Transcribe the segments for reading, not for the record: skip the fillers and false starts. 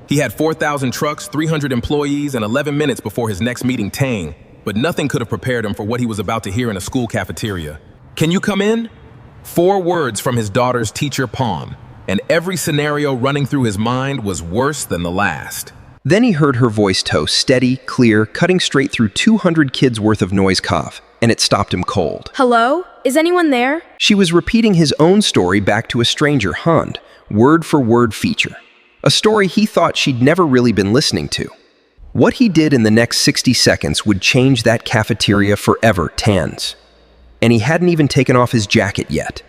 He had 4,000 trucks, 300 employees, and 11 minutes before his next meeting tang, but nothing could have prepared him for what he was about to hear in a school cafeteria. "Can you come in?" 4 words from his daughter's teacher, Palm, and every scenario running through his mind was worse than the last. Then he heard her voice tone, steady, clear, cutting straight through 200 kids' worth of noise cough, and it stopped him cold. "Hello? Is anyone there?" She was repeating his own story back to a stranger, Hund, word for word feature. A story he thought she'd never really been listening to. What he did in the next 60 seconds would change that cafeteria forever, Tans. And he hadn't even taken off his jacket yet.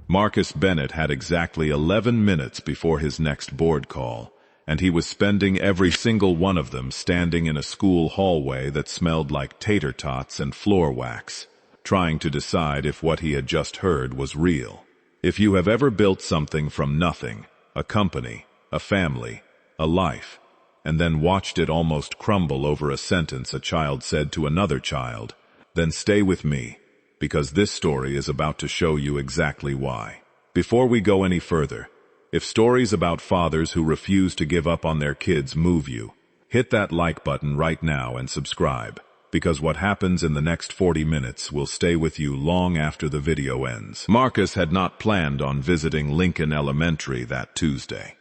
Marcus Bennett had exactly 11 minutes before his next board call, and he was spending every single one of them standing in a school hallway that smelled like tater tots and floor wax, trying to decide if what he had just heard was real. If you have ever built something from nothing, a company, a family, a life, and then watched it almost crumble over a sentence a child said to another child, then stay with me, because this story is about to show you exactly why. Before we go any further, if stories about fathers who refuse to give up on their kids move you, hit that like button right now and subscribe, because what happens in the next 40 minutes will stay with you long after the video ends. Marcus had not planned on visiting Lincoln Elementary that Tuesday.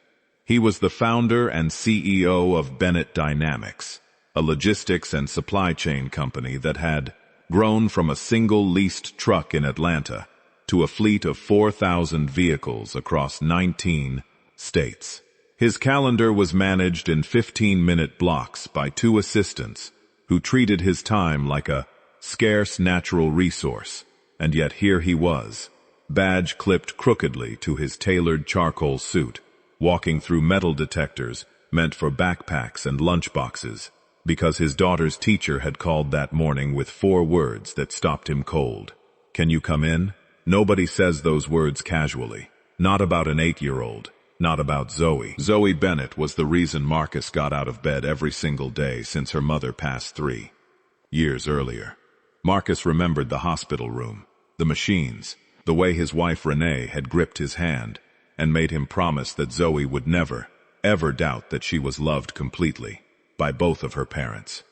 He was the founder and CEO of Bennett Dynamics, a logistics and supply chain company that had grown from a single leased truck in Atlanta to a fleet of 4,000 vehicles across 19 states. His calendar was managed in 15-minute blocks by 2 assistants who treated his time like a scarce natural resource, and yet here he was, badge clipped crookedly to his tailored charcoal suit, walking through metal detectors meant for backpacks and lunchboxes, because his daughter's teacher had called that morning with 4 words that stopped him cold. "Can you come in?" Nobody says those words casually. Not about an 8-year-old. Not about Zoe. Zoe Bennett was the reason Marcus got out of bed every single day since her mother passed 3 years earlier. Marcus remembered the hospital room, the machines, the way his wife Renee had gripped his hand and made him promise that Zoe would never, ever doubt that she was loved completely by both of her parents,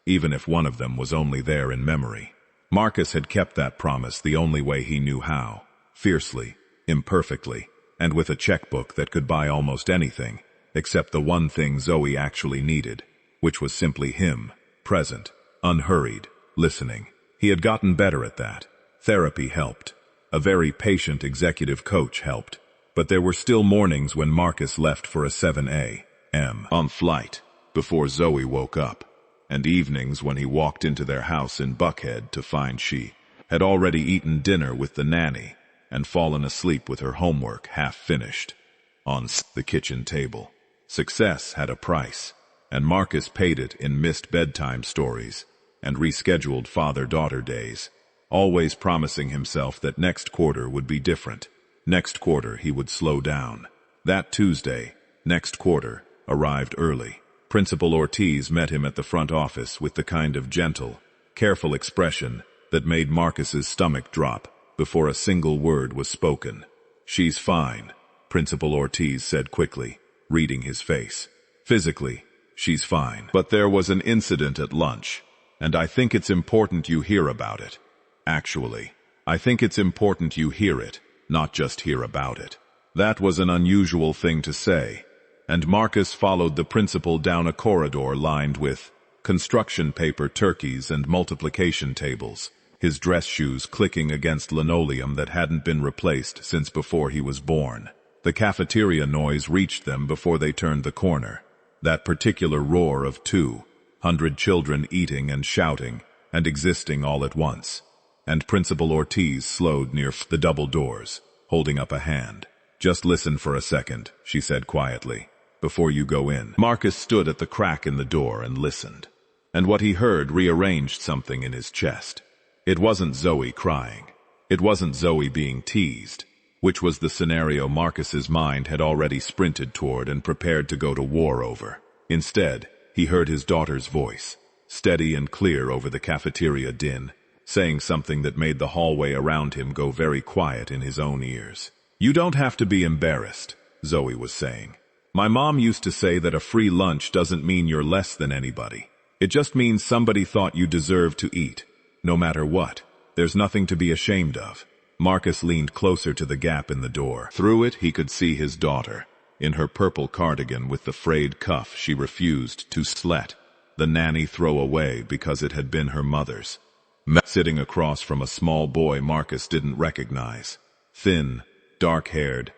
even if one of them was only there in memory. Marcus had kept that promise the only way he knew how, fiercely, imperfectly, and with a checkbook that could buy almost anything, except the one thing Zoe actually needed, which was simply him, present, unhurried, listening. He had gotten better at that. Therapy helped. A very patient executive coach helped. But there were still mornings when Marcus left for a 7 a.m. on flight before Zoe woke up, and evenings when he walked into their house in Buckhead to find she had already eaten dinner with the nanny and fallen asleep with her homework half finished on the kitchen table. Success had a price, and Marcus paid it in missed bedtime stories and rescheduled father-daughter days, always promising himself that next quarter would be different. Next quarter he would slow down. That Tuesday, next quarter, arrived early. Principal Ortiz met him at the front office with the kind of gentle, careful expression that made Marcus's stomach drop before a single word was spoken. "She's fine," Principal Ortiz said quickly, reading his face. "Physically, she's fine. But there was an incident at lunch, and I think it's important you hear about it. Actually, I think it's important you hear it, not just hear about it." That was an unusual thing to say, and Marcus followed the principal down a corridor lined with construction paper turkeys and multiplication tables, his dress shoes clicking against linoleum that hadn't been replaced since before he was born. The cafeteria noise reached them before they turned the corner, that particular roar of 200 children eating and shouting and existing all at once. And Principal Ortiz slowed near the double doors, holding up a hand. "Just listen for a second," she said quietly, "before you go in." Marcus stood at the crack in the door and listened. And what he heard rearranged something in his chest. It wasn't Zoe crying. It wasn't Zoe being teased, which was the scenario Marcus's mind had already sprinted toward and prepared to go to war over. Instead, he heard his daughter's voice, steady and clear over the cafeteria din, saying something that made the hallway around him go very quiet in his own ears. "You don't have to be embarrassed," Zoe was saying. My mom used to say that a free lunch doesn't mean you're less than anybody. It just means somebody thought you deserved to eat. No matter what, there's nothing to be ashamed of. Marcus leaned closer to the gap in the door. Through it, he could see his daughter, in her purple cardigan with the frayed cuff she refused to let the nanny throw away because it had been her mother's. Sitting across from a small boy Marcus didn't recognize. Thin, dark-haired,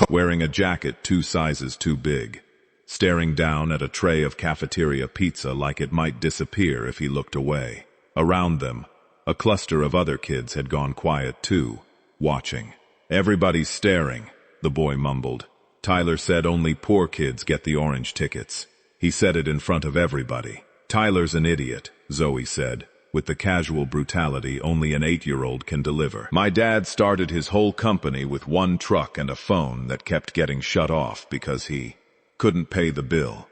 wearing a jacket 2 sizes too big, staring down at a tray of cafeteria pizza like it might disappear if he looked away. Around them, a cluster of other kids had gone quiet too, watching. Everybody's staring, the boy mumbled. Tyler said only poor kids get the orange tickets. He said it in front of everybody. Tyler's an idiot, Zoe said, with the casual brutality only an 8-year-old can deliver. My dad started his whole company with 1 truck and a phone that kept getting shut off because he couldn't pay the bill.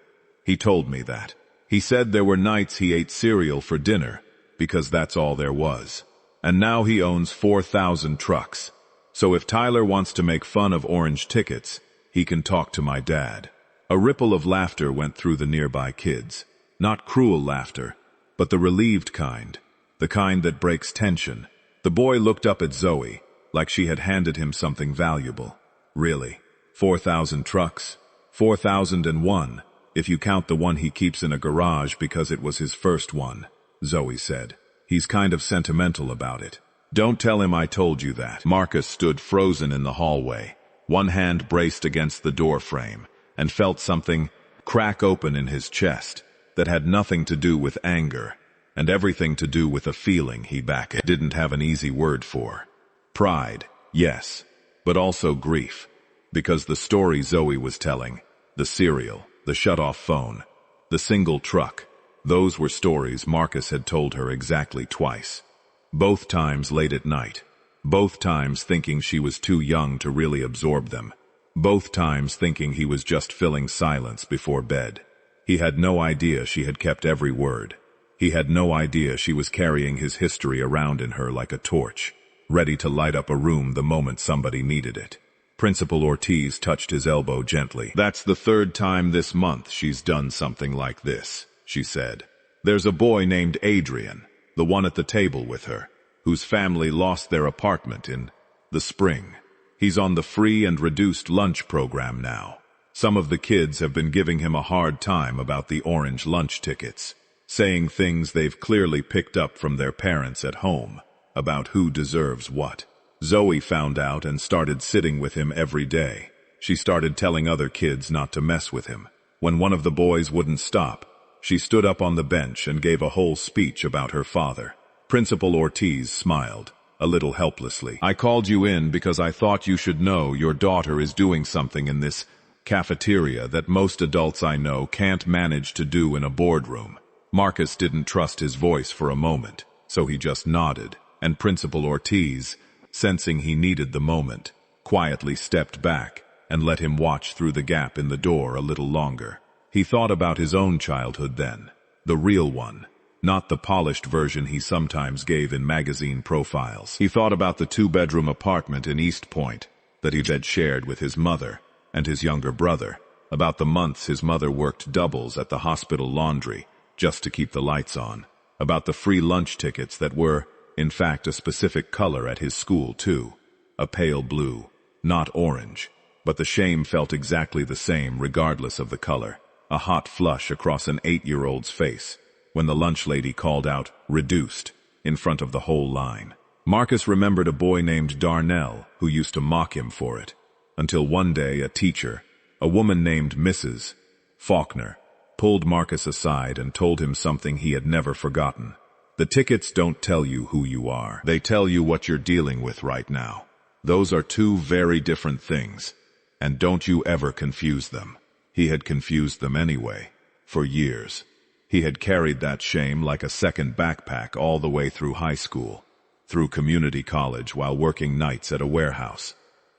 He told me that. He said there were nights he ate cereal for dinner because that's all there was. And now he owns 4,000 trucks. So if Tyler wants to make fun of orange tickets, he can talk to my dad. A ripple of laughter went through the nearby kids. Not cruel laughter, but the relieved kind. The kind that breaks tension. The boy looked up at Zoe, like she had handed him something valuable. Really? 4,000 trucks? 4,001, if you count the one he keeps in a garage because it was his first one, Zoe said. He's kind of sentimental about it. Don't tell him I told you that. Marcus stood frozen in the hallway, one hand braced against the door frame, and felt something crack open in his chest that had nothing to do with anger, and everything to do with a feeling he didn't have an easy word for. Pride, yes, but also grief, because the story Zoe was telling, the cereal, the shut-off phone, the single truck, those were stories Marcus had told her exactly twice. Both times late at night. Both times thinking she was too young to really absorb them. Both times thinking he was just filling silence before bed. He had no idea she had kept every word. He had no idea she was carrying his history around in her like a torch, ready to light up a room the moment somebody needed it. Principal Ortiz touched his elbow gently. That's the 3rd time this month she's done something like this, she said. There's a boy named Adrian, the one at the table with her, whose family lost their apartment in the spring. He's on the free and reduced lunch program now. Some of the kids have been giving him a hard time about the orange lunch tickets, saying things they've clearly picked up from their parents at home about who deserves what. Zoe found out and started sitting with him every day. She started telling other kids not to mess with him. When one of the boys wouldn't stop, she stood up on the bench and gave a whole speech about her father. Principal Ortiz smiled, a little helplessly. I called you in because I thought you should know your daughter is doing something in this cafeteria that most adults I know can't manage to do in a boardroom. Marcus didn't trust his voice for a moment, so he just nodded, and Principal Ortiz, sensing he needed the moment, quietly stepped back and let him watch through the gap in the door a little longer. He thought about his own childhood then, the real one, not the polished version he sometimes gave in magazine profiles. He thought about the 2-bedroom apartment in East Point that he had shared with his mother and his younger brother, about the months his mother worked doubles at the hospital laundry just to keep the lights on, about the free lunch tickets that were, in fact, a specific color at his school too, a pale blue, not orange, but the shame felt exactly the same regardless of the color, a hot flush across an 8-year-old's face when the lunch lady called out, "Reduced," in front of the whole line. Marcus remembered a boy named Darnell who used to mock him for it, until one day a teacher, a woman named Mrs. Faulkner, pulled Marcus aside and told him something he had never forgotten. The tickets don't tell you who you are. They tell you what you're dealing with right now. Those are 2 very different things, and don't you ever confuse them. He had confused them anyway, for years. He had carried that shame like a second backpack all the way through high school, through community college while working nights at a warehouse,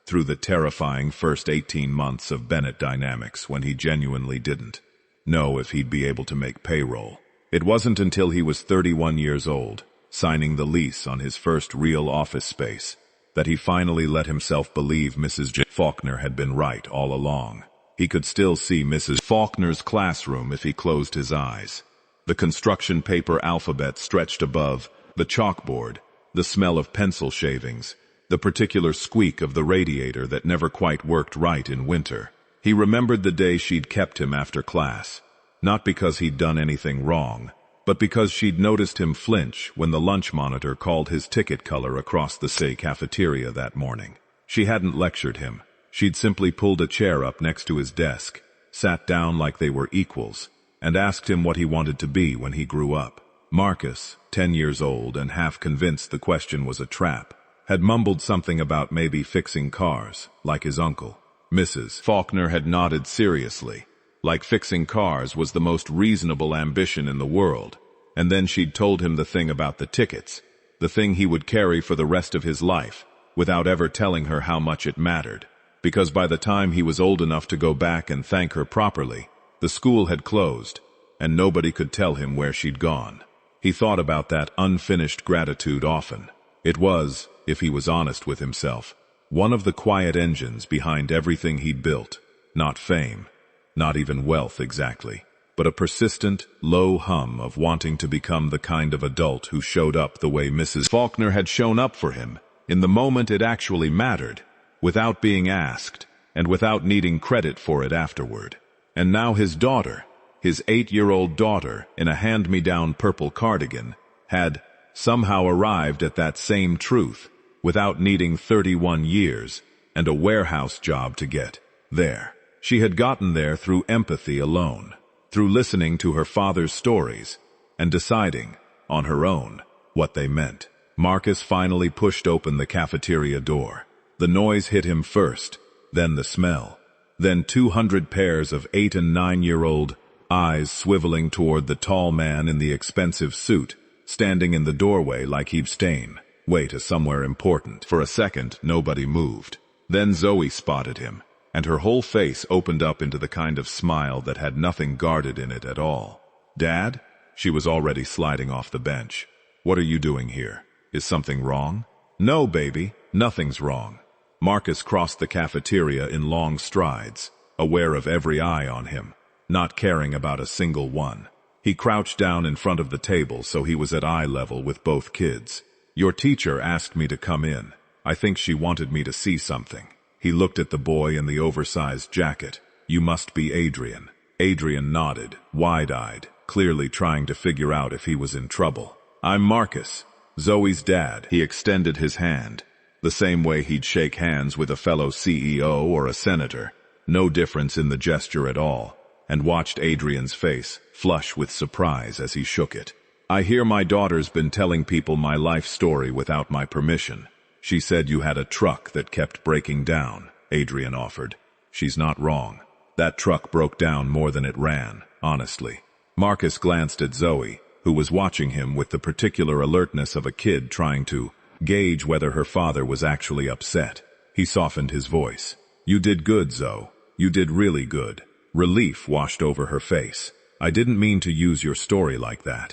through the terrifying first 18 months of Bennett Dynamics when he genuinely didn't know if he'd be able to make payroll. It wasn't until he was 31 years old, signing the lease on his first real office space, that he finally let himself believe Mrs. Faulkner had been right all along. He could still see Mrs. Faulkner's classroom if he closed his eyes. The construction paper alphabet stretched above, the chalkboard, the smell of pencil shavings, the particular squeak of the radiator that never quite worked right in winter. He remembered the day she'd kept him after class, not because he'd done anything wrong, but because she'd noticed him flinch when the lunch monitor called his ticket color across the cafeteria that morning. She hadn't lectured him. She'd simply pulled a chair up next to his desk, sat down like they were equals, and asked him what he wanted to be when he grew up. Marcus, 10 years old and half convinced the question was a trap, had mumbled something about maybe fixing cars, like his uncle. Mrs. Faulkner had nodded seriously, like fixing cars was the most reasonable ambition in the world, and then she'd told him the thing about the tickets, the thing he would carry for the rest of his life, without ever telling her how much it mattered. Because by the time he was old enough to go back and thank her properly, the school had closed, and nobody could tell him where she'd gone. He thought about that unfinished gratitude often. It was, if he was honest with himself, one of the quiet engines behind everything he'd built. Not fame, not even wealth exactly, but a persistent, low hum of wanting to become the kind of adult who showed up the way Mrs. Faulkner had shown up for him, in the moment it actually mattered, without being asked, and without needing credit for it afterward. And now his daughter, his 8-year-old daughter in a hand-me-down purple cardigan, had somehow arrived at that same truth, without needing 31 years and a warehouse job to get there. She had gotten there through empathy alone, through listening to her father's stories, and deciding, on her own, what they meant. Marcus finally pushed open the cafeteria door. The noise hit him first, then the smell, then 200 pairs of 8- and 9-year-old eyes swiveling toward the tall man in the expensive suit, standing in the doorway like he'd staying, way to somewhere important. For a second, nobody moved. Then Zoe spotted him, and her whole face opened up into the kind of smile that had nothing guarded in it at all. "Dad?" She was already sliding off the bench. "What are you doing here? Is something wrong?" "No, baby, nothing's wrong." Marcus crossed the cafeteria in long strides, aware of every eye on him, not caring about a single one. He crouched down in front of the table so he was at eye level with both kids. "Your teacher asked me to come in. I think she wanted me to see something." He looked at the boy in the oversized jacket. "You must be Adrian." Adrian nodded, wide-eyed, clearly trying to figure out if he was in trouble. "I'm Marcus, Zoe's dad." He extended his hand, the same way he'd shake hands with a fellow CEO or a senator, no difference in the gesture at all, and watched Adrian's face flush with surprise as he shook it. "I hear my daughter's been telling people my life story without my permission. She said you had a truck that kept breaking down," Adrian offered. "She's not wrong. That truck broke down more than it ran, honestly." Marcus glanced at Zoe, who was watching him with the particular alertness of a kid trying to gauge whether her father was actually upset. He softened his voice. "You did good, Zoe. You did really good." Relief washed over her face. "I didn't mean to use your story like that.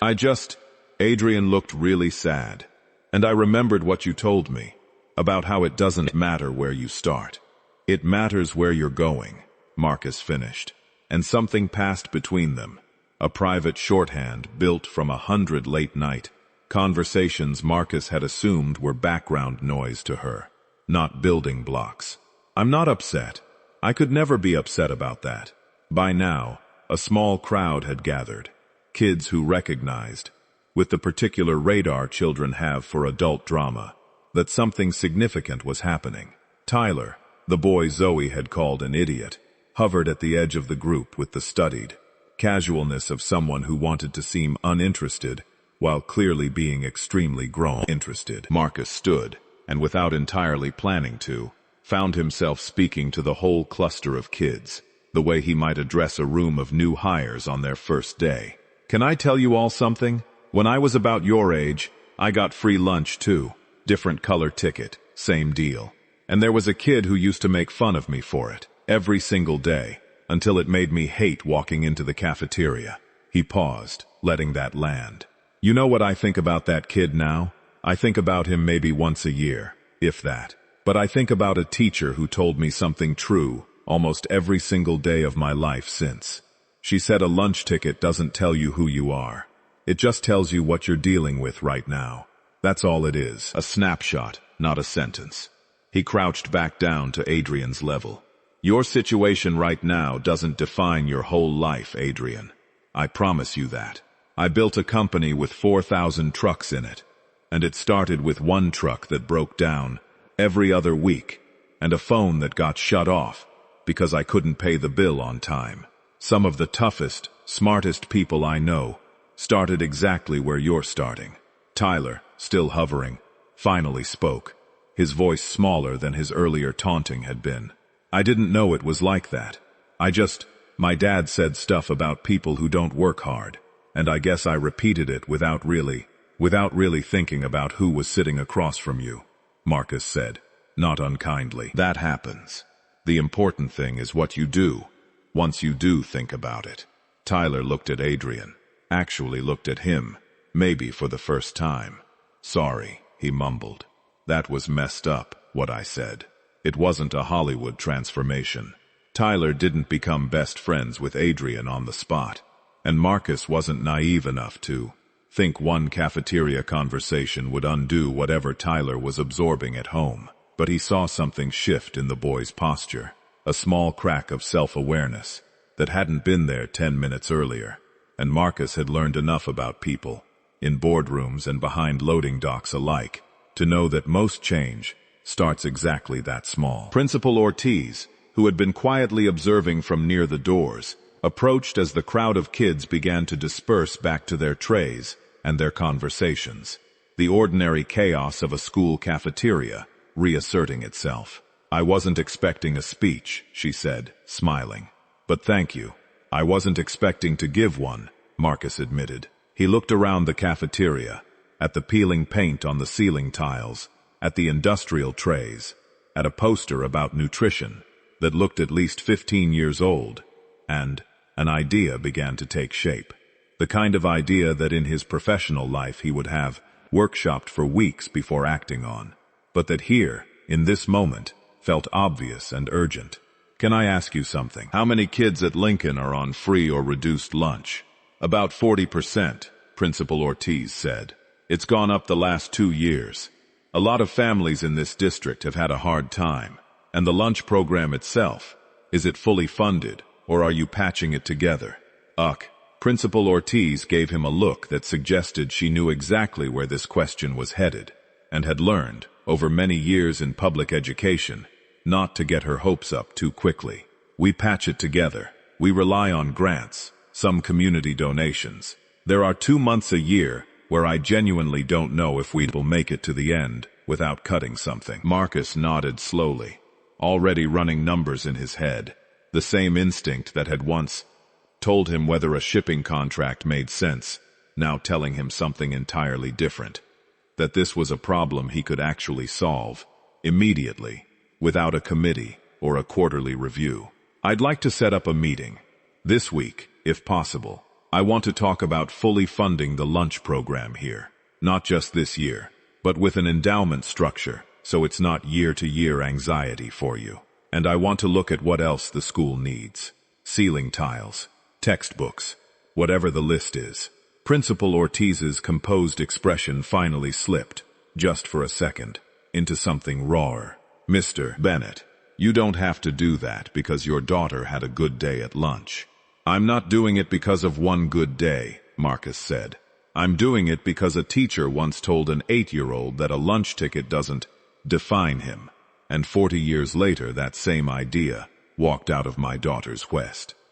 Adrian looked really sad. "And I remembered what you told me, about how it doesn't matter where you start. It matters where you're going," Marcus finished. And something passed between them. A private shorthand built from 100 late-night conversations Marcus had assumed were background noise to her, not building blocks. "I'm not upset. I could never be upset about that." By now, a small crowd had gathered, kids who recognized, with the particular radar children have for adult drama, that something significant was happening. Tyler, the boy Zoe had called an idiot, hovered at the edge of the group with the studied casualness of someone who wanted to seem uninterested while clearly being extremely grown interested. Marcus stood, and without entirely planning to, found himself speaking to the whole cluster of kids, the way he might address a room of new hires on their first day. "Can I tell you all something? When I was about your age, I got free lunch too. Different color ticket, same deal. And there was a kid who used to make fun of me for it, every single day, until it made me hate walking into the cafeteria." He paused, letting that land. "You know what I think about that kid now? I think about him maybe once a year, if that. But I think about a teacher who told me something true, almost every single day of my life since. She said a lunch ticket doesn't tell you who you are. It just tells you what you're dealing with right now. That's all it is, a snapshot, not a sentence. He crouched back down to Adrian's level. Your situation right now doesn't define your whole life, Adrian. I promise you that. I built a company with 4,000 trucks in it, and it started with one truck that broke down every other week, and a phone that got shut off because I couldn't pay the bill on time. Some of the toughest, smartest people I know started exactly where you're starting. Tyler, still hovering, finally spoke, his voice smaller than his earlier taunting had been. I didn't know it was like that. My dad said stuff about people who don't work hard, and I guess I repeated it without really thinking about who was sitting across from you, Marcus said, not unkindly. That happens. The important thing is what you do, once you do think about it. Tyler looked at Adrian, actually looked at him, maybe for the first time. Sorry, he mumbled. That was messed up, what I said. It wasn't a Hollywood transformation. Tyler didn't become best friends with Adrian on the spot, and Marcus wasn't naive enough to think one cafeteria conversation would undo whatever Tyler was absorbing at home. But he saw something shift in the boy's posture, a small crack of self-awareness that hadn't been there 10 minutes earlier, and Marcus had learned enough about people, in boardrooms and behind loading docks alike, to know that most change starts exactly that small. Principal Ortiz, who had been quietly observing from near the doors, approached as the crowd of kids began to disperse back to their trays and their conversations, the ordinary chaos of a school cafeteria reasserting itself. I wasn't expecting a speech, she said, smiling. But thank you. I wasn't expecting to give one, Marcus admitted. He looked around the cafeteria, at the peeling paint on the ceiling tiles, at the industrial trays, at a poster about nutrition that looked at least 15 years old, and an idea began to take shape. The kind of idea that in his professional life he would have workshopped for weeks before acting on, but that here, in this moment, felt obvious and urgent. Can I ask you something? How many kids at Lincoln are on free or reduced lunch? About 40%, Principal Ortiz said. It's gone up the last 2 years. A lot of families in this district have had a hard time. And the lunch program itself, is it fully funded, or are you patching it together? Principal Ortiz gave him a look that suggested she knew exactly where this question was headed, and had learned, over many years in public education, not to get her hopes up too quickly. We patch it together. We rely on grants, some community donations. There are 2 months a year where I genuinely don't know if we will make it to the end without cutting something. Marcus nodded slowly, already running numbers in his head, the same instinct that had once told him whether a shipping contract made sense, now telling him something entirely different. That this was a problem he could actually solve, immediately, without a committee or a quarterly review. I'd like to set up a meeting. This week, if possible. I want to talk about fully funding the lunch program here. Not just this year, but with an endowment structure, so it's not year-to-year anxiety for you. And I want to look at what else the school needs. Ceiling tiles, textbooks, whatever the list is. Principal Ortiz's composed expression finally slipped, just for a second, into something rawer. Mr. Bennett, you don't have to do that because your daughter had a good day at lunch. I'm not doing it because of one good day, Marcus said. I'm doing it because a teacher once told an 8-year-old that a lunch ticket doesn't define him. And 40 years later, that same idea walked out of my daughter's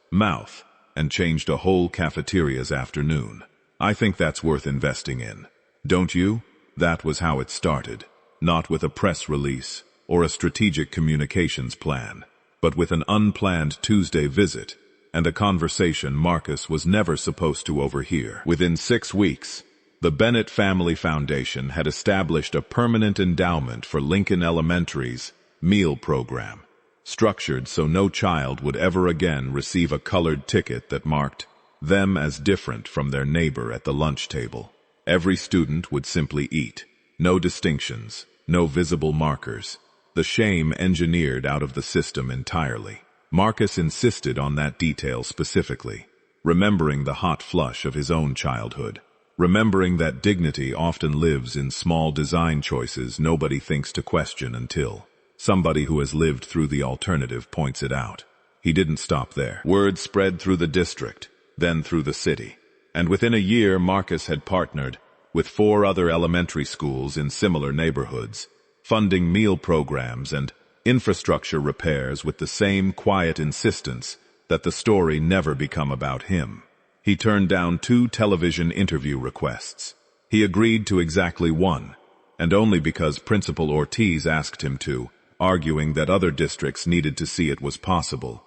mouth and changed a whole cafeteria's afternoon. I think that's worth investing in. Don't you? That was how it started. Not with a press release or a strategic communications plan, but with an unplanned Tuesday visit and a conversation Marcus was never supposed to overhear. Within 6 weeks, the Bennett Family Foundation had established a permanent endowment for Lincoln Elementary's meal program, structured so no child would ever again receive a colored ticket that marked them as different from their neighbor at the lunch table. Every student would simply eat. No distinctions, no visible markers. The shame engineered out of the system entirely. Marcus insisted on that detail specifically, remembering the hot flush of his own childhood, remembering that dignity often lives in small design choices nobody thinks to question until somebody who has lived through the alternative points it out. He didn't stop there. Word spread through the district, then through the city, and within a year Marcus had partnered with 4 other elementary schools in similar neighborhoods, funding meal programs and infrastructure repairs with the same quiet insistence that the story never become about him. He turned down 2 television interview requests. He agreed to exactly 1, and only because Principal Ortiz asked him to, arguing that other districts needed to see it was possible,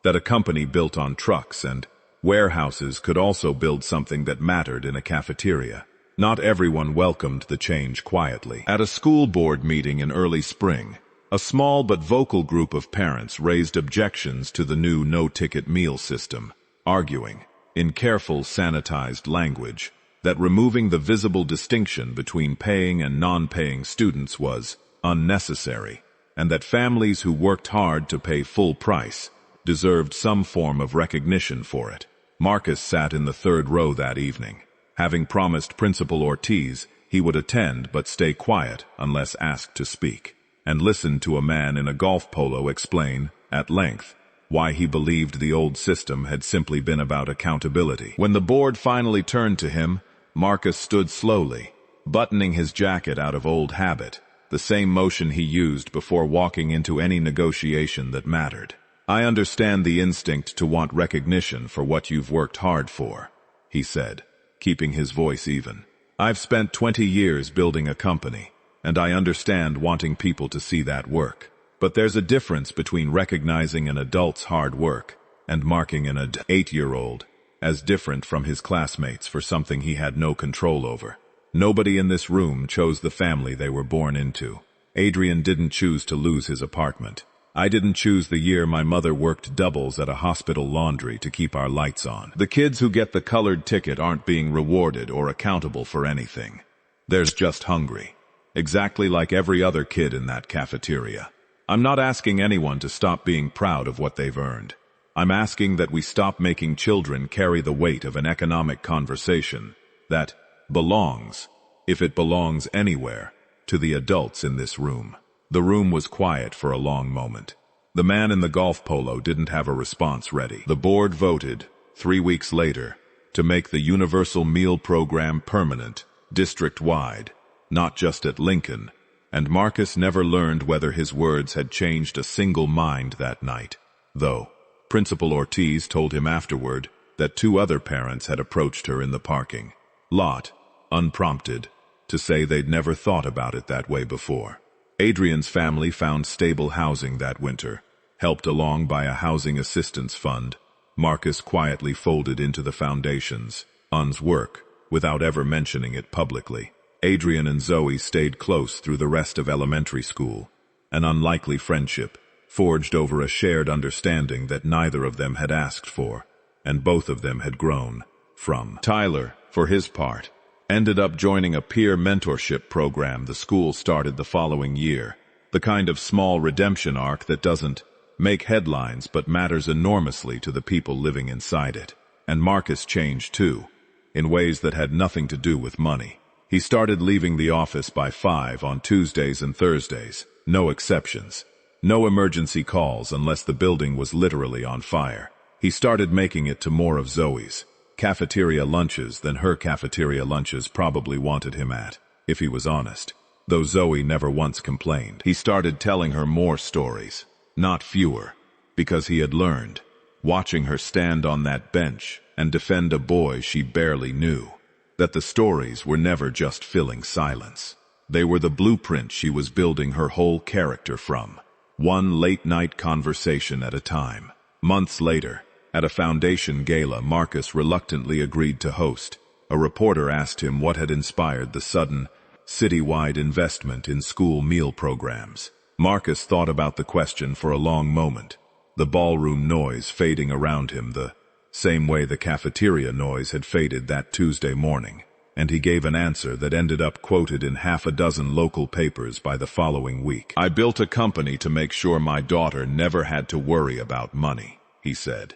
that a company built on trucks and warehouses could also build something that mattered in a cafeteria. Not everyone welcomed the change quietly. At a school board meeting in early spring, a small but vocal group of parents raised objections to the new no-ticket meal system, arguing, in careful, sanitized language, that removing the visible distinction between paying and non-paying students was unnecessary, and that families who worked hard to pay full price deserved some form of recognition for it. Marcus sat in the 3rd row that evening. Having promised Principal Ortiz he would attend but stay quiet unless asked to speak, and listened to a man in a golf polo explain, at length, why he believed the old system had simply been about accountability. When the board finally turned to him, Marcus stood slowly, buttoning his jacket out of old habit, the same motion he used before walking into any negotiation that mattered. "I understand the instinct to want recognition for what you've worked hard for," he said, keeping his voice even. "I've spent 20 years building a company, and I understand wanting people to see that work. But there's a difference between recognizing an adult's hard work and marking an 8-year-old as different from his classmates for something he had no control over. Nobody in this room chose the family they were born into. Adrian didn't choose to lose his apartment. I didn't choose the year my mother worked doubles at a hospital laundry to keep our lights on. The kids who get the colored ticket aren't being rewarded or accountable for anything. They're just hungry. Exactly like every other kid in that cafeteria. I'm not asking anyone to stop being proud of what they've earned. I'm asking that we stop making children carry the weight of an economic conversation that belongs, if it belongs anywhere, to the adults in this room." The room was quiet for a long moment. The man in the golf polo didn't have a response ready. The board voted, 3 weeks later, to make the universal meal program permanent, district-wide, not just at Lincoln, and Marcus never learned whether his words had changed a single mind that night, though Principal Ortiz told him afterward that 2 other parents had approached her in the parking lot, unprompted, to say they'd never thought about it that way before. Adrian's family found stable housing that winter, helped along by a housing assistance fund. Marcus quietly folded into the foundations, Un's work, without ever mentioning it publicly. Adrian and Zoe stayed close through the rest of elementary school, an unlikely friendship, forged over a shared understanding that neither of them had asked for, and both of them had grown from. Tyler, for his part, ended up joining a peer mentorship program the school started the following year, the kind of small redemption arc that doesn't make headlines but matters enormously to the people living inside it. And Marcus changed too, in ways that had nothing to do with money. He started leaving the office by 5 on Tuesdays and Thursdays, no exceptions. No emergency calls unless the building was literally on fire. He started making it to more of Zoe's cafeteria lunches than her cafeteria lunches probably wanted him at, if he was honest, though Zoe never once complained. He started telling her more stories, not fewer, because he had learned, watching her stand on that bench and defend a boy she barely knew, that the stories were never just filling silence. They were the blueprint she was building her whole character from, one late-night conversation at a time. Months later, at a foundation gala Marcus reluctantly agreed to host, a reporter asked him what had inspired the sudden, citywide investment in school meal programs. Marcus thought about the question for a long moment, the ballroom noise fading around him the same way the cafeteria noise had faded that Tuesday morning. and he gave an answer that ended up quoted in half a dozen local papers by the following week. "I built a company to make sure my daughter never had to worry about money," he said.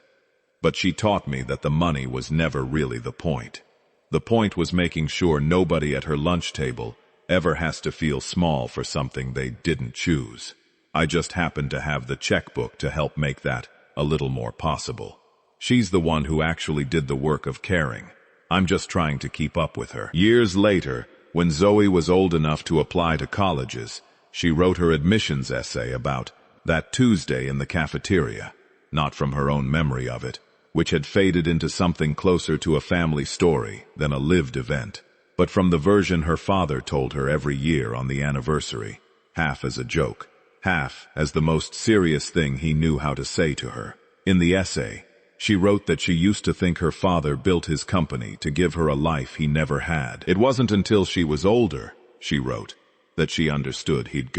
"But she taught me that the money was never really the point. The point was making sure nobody at her lunch table ever has to feel small for something they didn't choose. I just happened to have the checkbook to help make that a little more possible. She's the one who actually did the work of caring. I'm just trying to keep up with her." Years later, when Zoe was old enough to apply to colleges, she wrote her admissions essay about that Tuesday in the cafeteria, not from her own memory of it, which had faded into something closer to a family story than a lived event, but from the version her father told her every year on the anniversary, half as a joke, half as the most serious thing he knew how to say to her. In the essay, she wrote that she used to think her father built his company to give her a life he never had. It wasn't until she was older, she wrote, that she understood he'd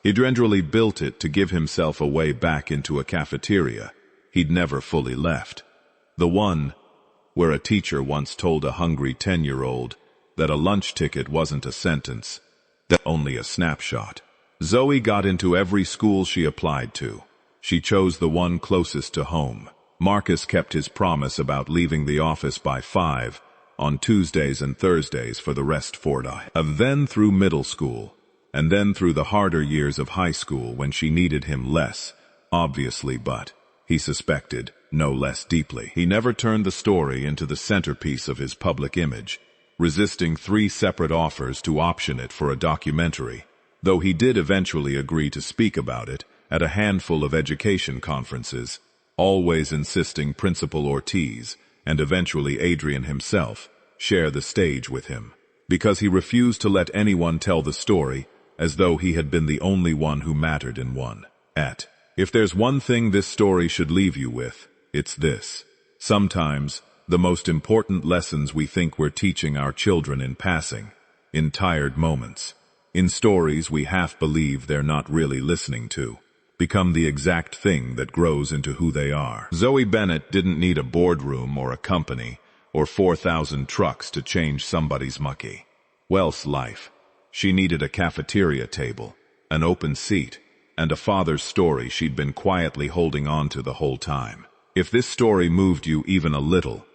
generally built it to give himself a way back into a cafeteria he'd never fully left. The one where a teacher once told a hungry 10-year-old that a lunch ticket wasn't a sentence, that only a snapshot. Zoe got into every school she applied to. She chose the one closest to home. Marcus kept his promise about leaving the office by 5 on Tuesdays and Thursdays for the rest 4 days. Then through middle school, and then through the harder years of high school when she needed him less, obviously, but, he suspected, no less deeply. He never turned the story into the centerpiece of his public image, resisting 3 separate offers to option it for a documentary, though he did eventually agree to speak about it at a handful of education conferences, always insisting Principal Ortiz, and eventually Adrian himself, share the stage with him, because he refused to let anyone tell the story as though he had been the only one who mattered in one. If there's one thing this story should leave you with, it's this. Sometimes, the most important lessons we think we're teaching our children in passing, in tired moments, in stories we half believe they're not really listening to, become the exact thing that grows into who they are. Zoe Bennett didn't need a boardroom or a company or 4,000 trucks to change somebody's mucky well's life. She needed a cafeteria table, an open seat, and a father's story she'd been quietly holding on to the whole time. If this story moved you even a little,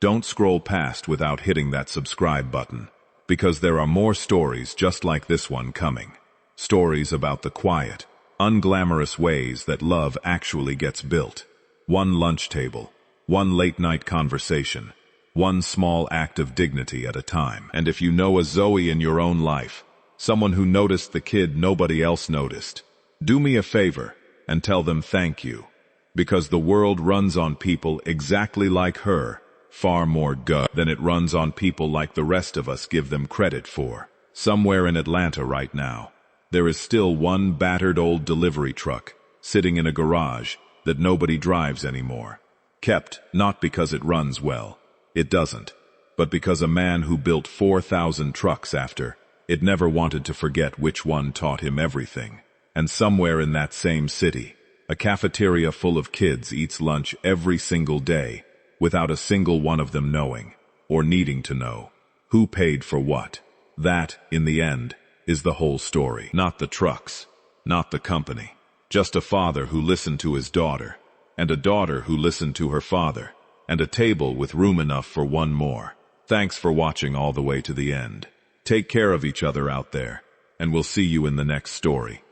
don't scroll past without hitting that subscribe button, because there are more stories just like this one coming. Stories about the quiet, unglamorous ways that love actually gets built. One lunch table, one late-night conversation, one small act of dignity at a time. And if you know a Zoe in your own life, someone who noticed the kid nobody else noticed, do me a favor and tell them thank you, because the world runs on people exactly like her, far more than it runs on people like the rest of us give them credit for. Somewhere in Atlanta right now, there is still one battered old delivery truck sitting in a garage that nobody drives anymore. Kept not because it runs well, it doesn't, but because a man who built 4,000 trucks after it never wanted to forget which one taught him everything. And somewhere in that same city, a cafeteria full of kids eats lunch every single day without a single one of them knowing, or needing to know, who paid for what. That, in the end, is the whole story. Not the trucks, not the company. Just a father who listened to his daughter, and a daughter who listened to her father, and a table with room enough for one more. Thanks for watching all the way to the end. Take care of each other out there, and we'll see you in the next story.